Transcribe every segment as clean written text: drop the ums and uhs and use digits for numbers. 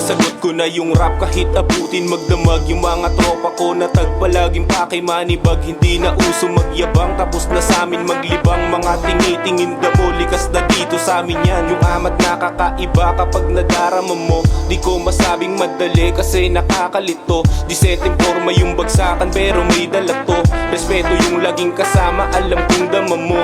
sagot ko na yung rap kahit abutin magdamag yung mga tropa ko na tagpalaging pakimanibag. Hindi na uso magyabang, tapos na sa amin maglibang. Mga tingi-tingin damo, likas na dito sa amin yan. Yung amat nakakaiba kapag nadarama mo. Di ko masabing madali kasi nakakalito. Di setting forma yung bagsakan pero may dala to. Respeto yung laging kasama, alam kong dama mo.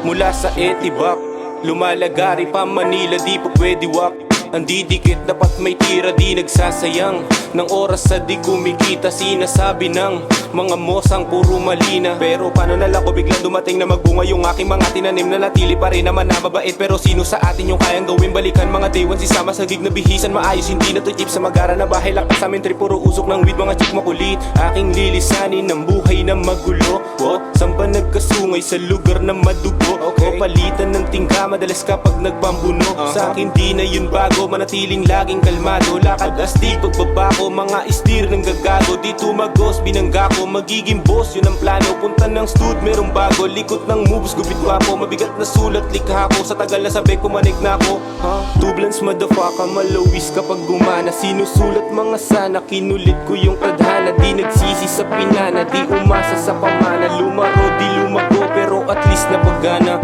Mula sa Etibac, lumalagari pa Manila, di pa pwede wak. Andi dikit, dapat may tira, di nagsasayang ng oras sa di kumikita. Sinasabi ng mga mosang puro malina. Pero paano na lang ko biglang dumating na magbunga yung aking mga tinanim na natili pa rin naman na mabait. Pero sino sa atin yung kayang gawin balikan? Mga day one sisama sa gig na bihisan, maayos hindi na to jeep sa magara na bahay. Lakas amin trip, puro usok ng weed, mga chick makulit. Aking lilisanin ng buhay na magulo. Saan ba nagkasungay sa lugar na madugo? O palitan ng tingka madalas kapag nagpambuno. Sa akin di na yun bago, manatiling laging kalmado. Lakad astig pagbaba ko, mga istir ng gagago. Di tumagos, binangga ko, magiging boss, yun ang plano. Punta ng stud, merong bago, likot ng moves, gupit gwapo. Mabigat na sulat, likha ko, sa tagal na sabi kumanig na ko. Tublans motherfucker, malawis kapag gumana. Sinusulat mga sana, kinulit ko yung tadhana. Di nagsisi sa pinana, di umasa sa pamana. Lumaro, di lumago, pero at least napagana.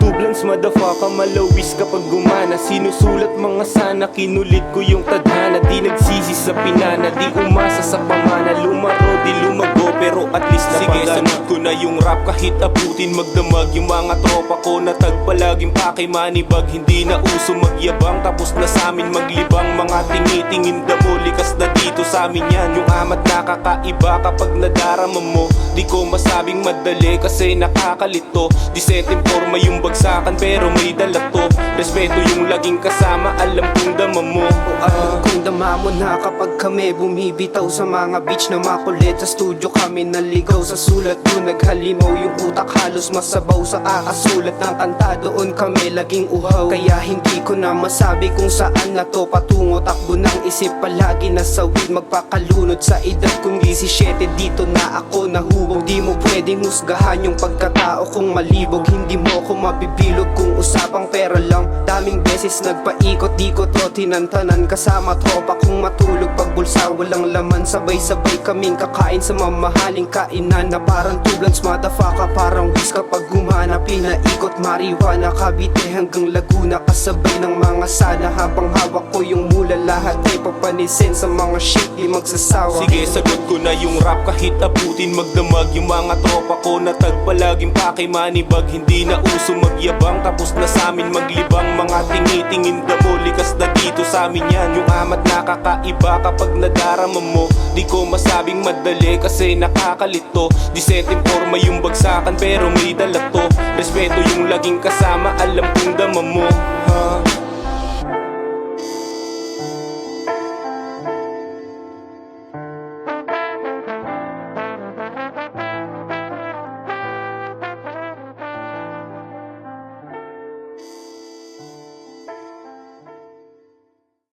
Tublans motherfucker, malawis kapag gumana. Sinusulat mga sana, kinulit ko yung tadhana. Di nagsisi sa pinana, di umasa sa pamana. Lumaro, di lumago, pero at least napagana. Sige, sagot ko na yung rap kahit abutin magdamag. Yung mga tropa ko na tagpalaging pakimanibag. Hindi na uso magyabang, tapos na sa amin maglibang. Mga tingi-tingin damo, likas na dito sa amin yan. Yung amat nakakaiba kapag nadarama mo. Di ko masabing madali kasi nakakalito. Di setting forma yung bagsakan pero may dala to. Respeto yung laging kasama, alam kong dama mo. Alam kong dama mo na kapag kami bumibitaw sa mga beach na makulit. Sa studio kami naligaw sa sulat, doon naghalimaw yung utak, halos masabaw sa akasulat ng kanta. Doon kami laging uhaw, kaya hindi ko na masabi kung saan na to patungo. Takbo ng isip palagi na sawid, magpakalunod sa edad kong 17. Dito na ako nahubog, di mo pwedeng husgahan yung pagkatao kong malibog. Hindi mo ko mabibilog kung usapang pera lang. Daming beses nagpaikot, di ko to tinantanan. Kasama tropa kong matulog pag bulsa walang laman. Sabay-sabay kaming kakain sa mamahaling kainan na parang tublans motherfucker, parang whis kapag gumana. Pinaikot marijuana, Cavite hanggang Laguna, kasabay ng mga sana. Habang hawak ko yung mula, lahat ay papanisin sa mga shit, di magsasawa. Sige, sagot ko na yung rap kahit abutin magdamag. Yung mga tropa ko na tagpalaging pakimanibag. Hindi na uso magyabang, tapos na sa amin maglibang. Mga tingi-tingin damo, likas na dito sa amin yan. Yung amat nakakaiba kapag nadarama mo. Di ko masabing madali kasi nakakalito. Di setting forma yung bagsakan pero may dala to. Respeto yung laging kasama, alam kong dama mo.